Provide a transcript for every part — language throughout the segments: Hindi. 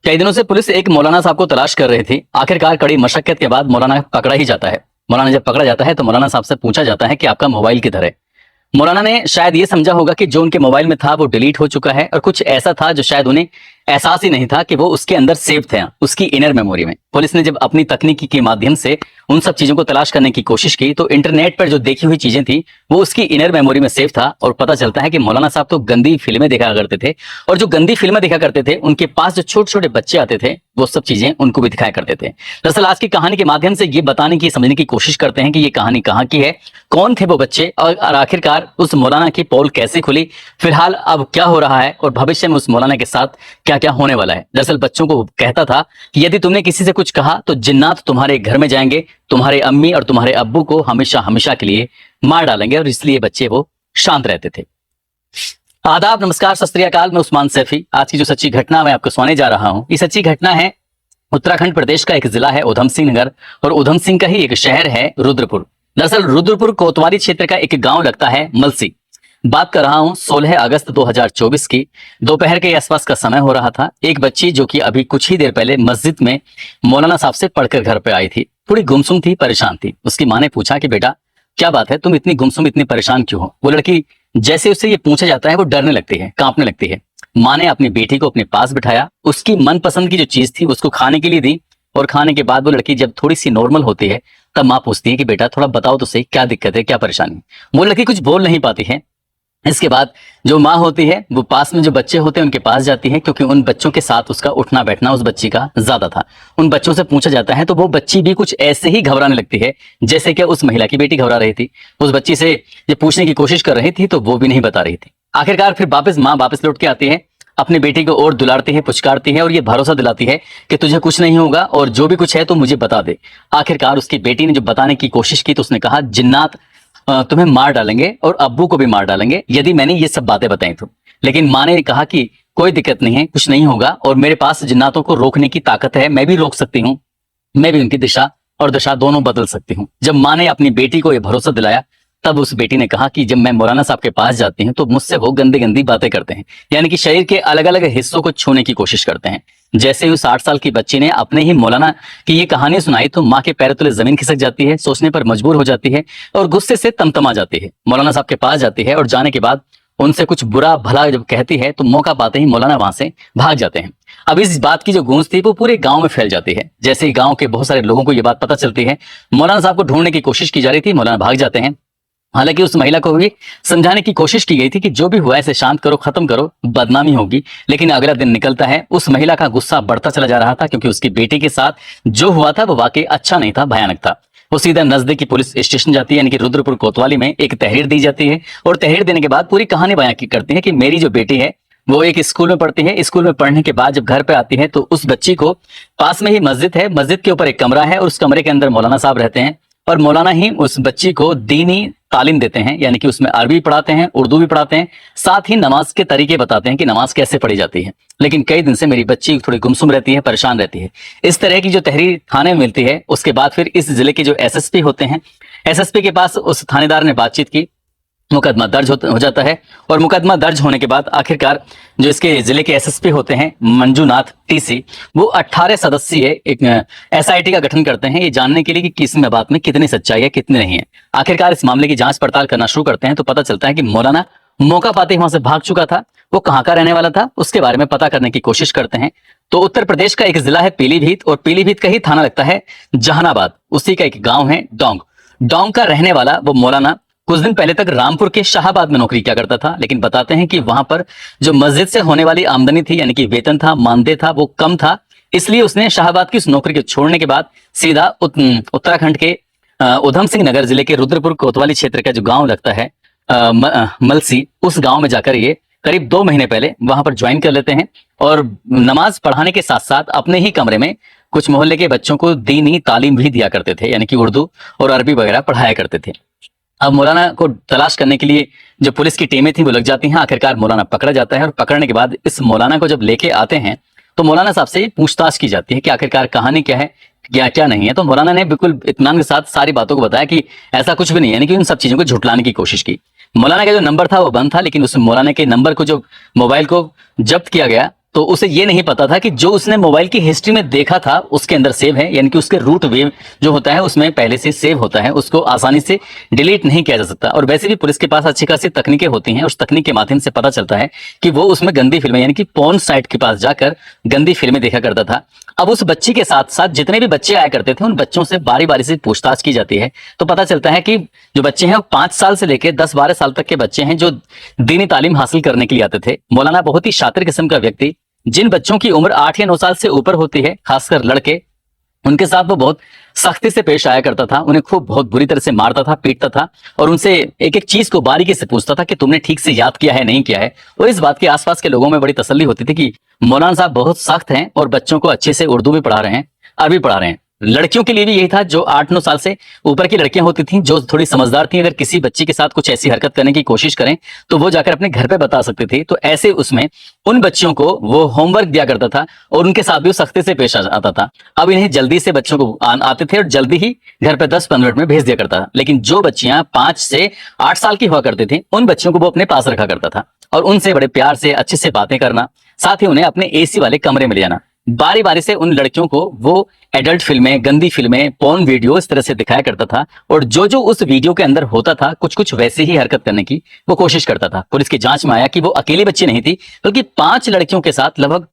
कई दिनों से पुलिस एक मौलाना साहब को तलाश कर रही थी। आखिरकार कड़ी मशक्कत के बाद मौलाना पकड़ा ही जाता है। मौलाना जब पकड़ा जाता है तो मौलाना साहब से पूछा जाता है कि आपका मोबाइल किधर है। मौलाना ने शायद ये समझा होगा कि जो उनके मोबाइल में था वो डिलीट हो चुका है और कुछ ऐसा था जो शायद उन्हें एहसास ही नहीं था कि वो उसके अंदर सेव थे, उसकी इनर मेमोरी में। पुलिस ने जब अपनी तकनीकी के माध्यम से उन सब चीजों को तलाश करने की कोशिश की तो इंटरनेट पर जो देखी हुई चीजें थी वो उसकी इनर मेमोरी में सेव था। और पता चलता है कि मौलाना साहब तो गंदी फिल्में देखा करते थे और जो गंदी फिल्में देखा करते थे उनके पास जो छोटे छोटे बच्चे आते थे वो सब चीजें उनको भी दिखाया करते थे। दरअसल आज की कहानी के माध्यम से ये बताने की समझने की कोशिश करते हैं कि ये कहानी कहाँ की है, कौन थे वो बच्चे और आखिरकार उस मौलाना की पोल कैसे खुली, फिलहाल अब क्या हो रहा है और भविष्य में उस मौलाना के साथ क्या क्या होने वाला है। दरअसल बच्चों को कहता था कि यदि तुमने किसी से कुछ कहा तो जिन्नात तुम्हारे घर में जाएंगे, तुम्हारे अम्मी और तुम्हारे अब्बू को हमेशा हमेशा के लिए मार डालेंगे। और इसलिए बच्चे वो शांत रहते थे। आदाब, नमस्कार, सत श्री अकाल। मैं उस्मान सैफी। आज की जो सच्ची घटना मैं आपको सुनाने जा रहा हूं, ये सच्ची घटना है उत्तराखंड प्रदेश का एक जिला है उधम सिंह नगर और उधम सिंह का ही एक शहर है रुद्रपुर। दरअसल रुद्रपुर कोतवाली क्षेत्र का एक गांव लगता है मलसी। बात कर रहा हूं 16 अगस्त 2024 की। दोपहर के आसपास का समय हो रहा था। एक बच्ची जो कि अभी कुछ ही देर पहले मस्जिद में मौलाना साहब से पढ़कर घर पे आई थी, थोड़ी गुमसुम थी, परेशान थी। उसकी माँ ने पूछा कि बेटा क्या बात है, तुम इतनी गुमसुम, इतनी परेशान क्यों हो। वो लड़की जैसे उससे ये पूछा जाता है वो डरने लगती है, कांपने लगती है। माँ ने अपनी बेटी को अपने पास बिठाया, उसकी मनपसंद की जो चीज थी उसको खाने के लिए दी और खाने के बाद वो लड़की जब थोड़ी सी नॉर्मल होती है तब माँ पूछती है कि बेटा थोड़ा बताओ तो सही, क्या दिक्कत है, क्या परेशानी है। वो लड़की कुछ बोल नहीं पाती है। इसके बाद जो माँ होती है वो पास में जो बच्चे होते हैं उनके पास जाती है, क्योंकि उन बच्चों के साथ उसका उठना बैठना उस बच्ची का ज्यादा था। उन बच्चों से पूछा जाता है तो वो बच्ची भी कुछ ऐसे ही घबराने लगती है जैसे कि उस महिला की बेटी घबरा रही थी। उस बच्ची से ये पूछने की कोशिश कर रही थी तो वो भी नहीं बता रही थी। आखिरकार फिर माँ वापस लौट के आती है, अपनी बेटी को और दुलारती है, पुचकारती है और ये भरोसा दिलाती है कि तुझे कुछ नहीं होगा और जो भी कुछ है तो मुझे बता दे। आखिरकार उसकी बेटी ने जब बताने की कोशिश की तो उसने कहा जिन्नात तुम्हें मार डालेंगे और अब्बू को भी मार डालेंगे यदि मैंने ये सब बातें बताई तो। लेकिन माँ ने कहा कि कोई दिक्कत नहीं है, कुछ नहीं होगा और मेरे पास जिन्नातों को रोकने की ताकत है, मैं भी रोक सकती हूँ, मैं भी उनकी दिशा और दशा दोनों बदल सकती हूँ। जब माँ ने अपनी बेटी को ये भरोसा दिलाया तब उस बेटी ने कहा कि जब मैं मौलाना साहब के पास जाती हूँ तो मुझसे वो गंदी गंदी बातें करते हैं, यानी कि शरीर के अलग अलग हिस्सों को छूने की कोशिश करते हैं। जैसे ही 60 साल की बच्ची ने अपने ही मौलाना की ये कहानी सुनाई तो माँ के पैरों तले जमीन खिसक जाती है, सोचने पर मजबूर हो जाती है और गुस्से से तमतमा जाती है। मौलाना साहब के पास जाती है और जाने के बाद उनसे कुछ बुरा भला जब कहती है तो मौका पाते ही मौलाना वहां से भाग जाते हैं। अब इस बात की जो गूंज थी वो पूरे गांव में फैल जाती है। जैसे ही गांव के बहुत सारे लोगों को ये बात पता चलती है, मौलाना साहब को ढूंढने की कोशिश की जा रही थी, मौलाना भाग जाते हैं। हालांकि उस महिला को भी समझाने की कोशिश की गई थी कि जो भी हुआ इसे शांत करो, खत्म करो, बदनामी होगी। लेकिन अगला दिन निकलता है, उस महिला का गुस्सा बढ़ता चला जा रहा था क्योंकि उसकी बेटी के साथ जो हुआ था वो वाकई अच्छा नहीं था, भयानक था। वो सीधा नजदीकी पुलिस स्टेशन जाती है, यानी कि रुद्रपुर कोतवाली में एक तहरीर दी जाती है और तहरीर देने के बाद पूरी कहानी बयां की करती है कि मेरी जो बेटी है वो एक स्कूल में पढ़ती है। स्कूल में पढ़ने के बाद जब घर पे आती है तो उस बच्ची को पास में ही मस्जिद है, मस्जिद के ऊपर एक कमरा है और उस कमरे के अंदर मौलाना साहब रहते हैं और मौलाना ही उस बच्ची को दीनी तालीम देते हैं, यानी कि उसमें अरबी पढ़ाते हैं, उर्दू भी पढ़ाते हैं, साथ ही नमाज के तरीके बताते हैं कि नमाज कैसे पढ़ी जाती है। लेकिन कई दिन से मेरी बच्ची थोड़ी गुमसुम रहती है, परेशान रहती है। इस तरह की जो तहरीर थाने में मिलती है उसके बाद फिर इस जिले के जो एसएसपी होते हैं, एसएसपी के पास उस थानेदार ने बातचीत की, मुकदमा दर्ज हो जाता है और मुकदमा दर्ज होने के बाद आखिरकार जो इसके जिले के एसएसपी होते हैं मंजूनाथ टीसी, वो 18 सदस्यीय एक एसआईटी का गठन करते हैं ये जानने के लिए कि किस में बात में कितनी सच्चाई है, कितनी नहीं है। आखिरकार इस मामले की जांच पड़ताल करना शुरू करते हैं तो पता चलता है कि मौलाना मौका पाते ही वहां से भाग चुका था। वो कहाँ का रहने वाला था उसके बारे में पता करने की कोशिश करते हैं तो उत्तर प्रदेश का एक जिला है पीलीभीत और पीलीभीत का ही थाना लगता है जहानाबाद। उसी का एक गांव है डोंग। डोंग का रहने वाला वो मौलाना कुछ दिन पहले तक रामपुर के शाहाबाद में नौकरी किया करता था, लेकिन बताते हैं कि वहां पर जो मस्जिद से होने वाली आमदनी थी, यानी कि वेतन था, मानदेय था, वो कम था। इसलिए उसने शाहाबाद की उस नौकरी को छोड़ने के बाद सीधा उत्तराखंड के उधम सिंह नगर जिले के रुद्रपुर कोतवाली क्षेत्र का जो गांव लगता है मलसी, उस गांव में जाकर ये करीब 2 महीने पहले वहां पर ज्वाइन कर लेते हैं और नमाज पढ़ाने के साथ साथ अपने ही कमरे में कुछ मोहल्ले के बच्चों को दीनी तालीम भी दिया करते थे, यानी कि उर्दू और अरबी वगैरह पढ़ाया करते थे। अब मौलाना को तलाश करने के लिए जो पुलिस की टीमें थी वो लग जाती हैं। आखिरकार मौलाना पकड़ा जाता है और पकड़ने के बाद इस मौलाना को जब लेके आते हैं तो मौलाना साहब से पूछताछ की जाती है कि आखिरकार कहानी क्या है, क्या क्या नहीं है। तो मौलाना ने बिल्कुल इत्मीनान के साथ सारी बातों को बताया कि ऐसा कुछ भी नहीं है, यानी कि उन सब चीजों को झुटलाने की कोशिश की। मौलाना का जो नंबर था वो बंद था, लेकिन उस मौलाना के नंबर को जो मोबाइल को जब्त किया गया तो उसे ये नहीं पता था कि जो उसने मोबाइल की हिस्ट्री में देखा था उसके अंदर सेव है, यानी कि उसके रूट वेव जो होता है उसमें पहले से सेव होता है, उसको आसानी से डिलीट नहीं किया जा सकता। और वैसे भी पुलिस के पास अच्छी खासी तकनीकें होती हैं, उस तकनीक के माध्यम से पता चलता है कि वो उसमें गंदी फिल्में यानी कि पोर्न साइट के पास जाकर गंदी फिल्में देखा करता था। अब उस बच्ची के साथ साथ जितने भी बच्चे आया करते थे उन बच्चों से बारी बारी से पूछताछ की जाती है, तो पता चलता है कि जो बच्चे हैं वो 5 साल से लेकर 10-12 साल तक के बच्चे हैं जो दीनी तालीम हासिल करने के लिए आते थे। मौलाना बहुत ही शातिर किस्म का व्यक्ति, जिन बच्चों की उम्र 8 या 9 साल से ऊपर होती है, खासकर लड़के, उनके साथ वो बहुत सख्ती से पेश आया करता था, उन्हें खूब बहुत बुरी तरह से मारता था, पीटता था और उनसे एक एक चीज को बारीकी से पूछता था कि तुमने ठीक से याद किया है नहीं किया है। और इस बात के आसपास के लोगों में बड़ी तसल्ली होती थी कि मौलाना साहब बहुत सख्त हैं और बच्चों को अच्छे से उर्दू भी पढ़ा रहे हैं, अरबी पढ़ा रहे हैं। लड़कियों के लिए भी यही था, जो 8-9 साल से ऊपर की लड़कियां होती थीं जो थोड़ी समझदार थीं, अगर किसी बच्ची के साथ कुछ ऐसी हरकत करने की कोशिश करें तो वो जाकर अपने घर पे बता सकती थी। तो ऐसे उसमें उन बच्चियों को वो होमवर्क दिया करता था और उनके साथ भी वो सख्ती से पेश आता था। अब इन्हें जल्दी से बच्चों को आते थे और जल्दी ही घर पे 10-15 मिनट में भेज दिया करता था। लेकिन जो बच्चियां 5 से 8 साल की हुआ करती थी उन बच्चियों को वो अपने पास रखा करता था और उनसे बड़े प्यार से अच्छे से बातें करना, साथ ही उन्हें अपने एसी वाले कमरे में ले जाना। बारी बारी से उन लड़कियों को वो एडल्ट फिल्में, गंदी फिल्में, पोर्न वीडियो इस तरह से दिखाया करता था और जो जो उस वीडियो के अंदर होता था कुछ कुछ वैसे ही हरकत करने की वो कोशिश करता था। पुलिस की जांच में आया कि वो अकेली बच्ची नहीं थी बल्कि 5 लड़कियों के साथ लगभग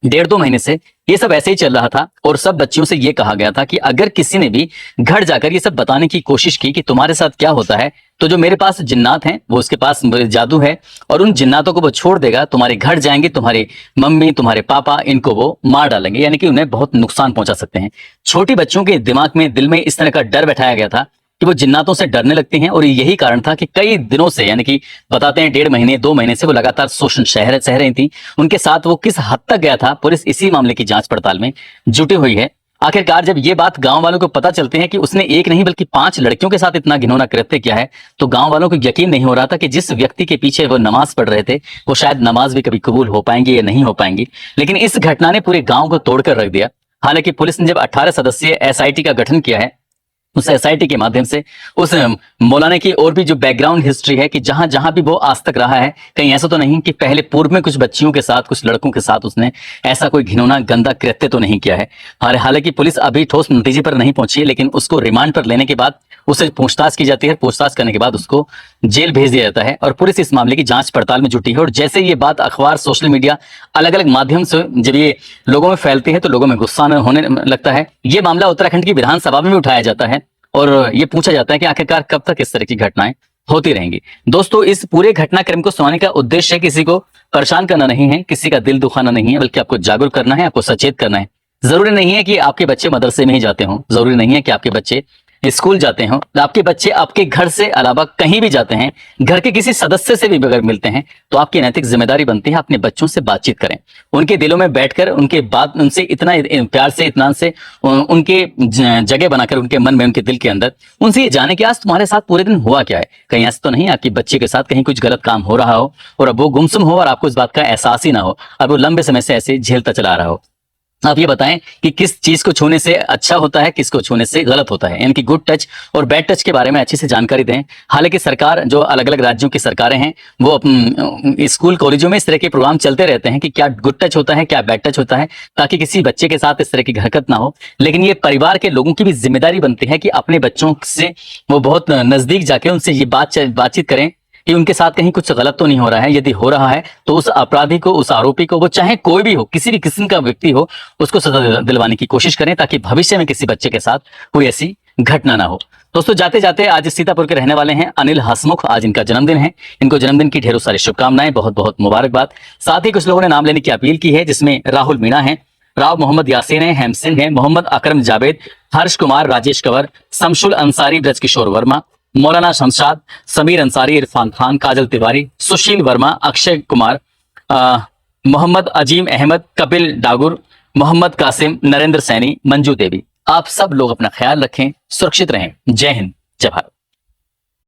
1.5-2 महीने से ये सब ऐसे ही चल रहा था। और सब बच्चियों से ये कहा गया था कि अगर किसी ने भी घर जाकर ये सब बताने की कोशिश की कि तुम्हारे साथ क्या होता है, तो जो मेरे पास जिन्नात हैं वो उसके पास जादू है और उन जिन्नातों को वो छोड़ देगा, तुम्हारे घर जाएंगे, तुम्हारी मम्मी, तुम्हारे पापा, इनको वो मार डालेंगे, यानी कि उन्हें बहुत नुकसान पहुंचा सकते हैं। छोटी बच्चों के दिमाग में, दिल में इस तरह का डर बैठाया गया था कि वो जिन्नातों से डरने लगती हैं। और यही कारण था कि कई दिनों से, यानी कि बताते हैं 1.5 महीने 2 महीने से वो लगातार शोषण सह रही थी। उनके साथ वो किस हद तक गया था, पुलिस इसी मामले की जांच पड़ताल में जुटी हुई है। आखिरकार जब ये बात गांव वालों को पता चलती है कि उसने एक नहीं बल्कि 5 लड़कियों के साथ इतना घिनौना कृत्य किया है, तो गांव वालों को यकीन नहीं हो रहा था कि जिस व्यक्ति के पीछे वो नमाज पढ़ रहे थे वो शायद नमाज भी कभी कबूल हो पाएंगी या नहीं हो पाएंगी। लेकिन इस घटना ने पूरे गांव को तोड़कर रख दिया। हालांकि पुलिस ने जब 18 सदस्यीय एसआईटी का गठन किया है, उस एसआईटी के माध्यम से उस मौलाना की और भी जो बैकग्राउंड हिस्ट्री है कि जहां जहां भी वो आज तक रहा है, कहीं ऐसा तो नहीं कि पहले पूर्व में कुछ बच्चियों के साथ, कुछ लड़कों के साथ उसने ऐसा कोई घिनौना गंदा कृत्य तो नहीं किया है। हालांकि पुलिस अभी ठोस नतीजे पर नहीं पहुंची है, लेकिन उसको रिमांड पर लेने के बाद उससे पूछताछ की जाती है। पूछताछ करने के बाद उसको जेल भेज दिया जाता है और पुलिस इस मामले की जांच पड़ताल में जुटी है। और जैसे ये बात अखबार, सोशल मीडिया, अलग अलग माध्यम से जब ये लोगों में फैलती है तो लोगों में गुस्सा होने लगता है। ये मामला उत्तराखंड की विधानसभा में भी उठाया जाता है और ये पूछा जाता है कि आखिरकार कब तक इस तरह की घटनाएं होती रहेंगी। दोस्तों, इस पूरे घटनाक्रम को सुनाने का उद्देश्य किसी को परेशान करना नहीं है, किसी का दिल दुखाना नहीं है, बल्कि आपको जागरूक करना है, आपको सचेत करना है। जरूरी नहीं है कि आपके बच्चे मदरसे में ही जाते हों, जरूरी नहीं है कि आपके बच्चे स्कूल जाते हों, आपके बच्चे आपके घर से अलावा कहीं भी जाते हैं, घर के किसी सदस्य से भी अगर मिलते हैं, तो आपकी नैतिक जिम्मेदारी बनती है अपने बच्चों से बातचीत करें, उनके दिलों में बैठकर उनके बात, उनसे इतना प्यार से, इत्मीनान से, उनके जगह बनाकर उनके मन में, उनके दिल के अंदर उनसे ये जाने कि आज तुम्हारे साथ पूरे दिन हुआ क्या है। कहीं ऐसा तो नहीं आपके बच्चे के साथ कहीं कुछ गलत काम हो रहा हो और अब वो गुमसुम हो और आपको इस बात का एहसास ही ना हो, अब वो लंबे समय से ऐसे झेलता चला रहा हो। आप ये बताएं कि किस चीज को छूने से अच्छा होता है, किसको छूने से गलत होता है, यानी कि गुड टच और बैड टच के बारे में अच्छे से जानकारी दें। हालांकि सरकार, जो अलग अलग राज्यों की सरकारें हैं, वो स्कूल कॉलेजों में इस तरह के प्रोग्राम चलते रहते हैं कि क्या गुड टच होता है, क्या बैड टच होता है, ताकि किसी बच्चे के साथ इस तरह की हरकत ना हो। लेकिन ये परिवार के लोगों की भी जिम्मेदारी बनती है कि अपने बच्चों से वो बहुत नजदीक जाके उनसे ये बातचीत करें कि उनके साथ कहीं कुछ गलत तो नहीं हो रहा है। यदि हो रहा है तो उस अपराधी को, उस आरोपी को, वो चाहे कोई भी हो, किसी भी किस्म का व्यक्ति हो, उसको सजा दिलवाने की कोशिश करें ताकि भविष्य में किसी बच्चे के साथ कोई ऐसी घटना ना हो। दोस्तों, जाते जाते आज सीतापुर के रहने वाले हैं अनिल हसमुख, आज इनका जन्मदिन है। इनको जन्मदिन की ढेरों सारी शुभकामनाएं, बहुत बहुत मुबारकबाद। साथ ही कुछ लोगों ने नाम लेने की अपील की है, जिसमें राहुल मीणा है, राव मोहम्मद यासीन है, हेमसिंह है, मोहम्मद अकरम जावेद, हर्ष कुमार, राजेश कंवर, शमशुल अंसारी, ब्रजकिशोर वर्मा, मौलाना शमशाद, समीर अंसारी, इरफान खान, काजल तिवारी, सुशील वर्मा, अक्षय कुमार, मोहम्मद अजीम अहमद, कपिल डागुर, मोहम्मद कासिम, नरेंद्र सैनी, मंजू देवी। आप सब लोग अपना ख्याल रखें, सुरक्षित रहें। जय हिंद, जय भारत।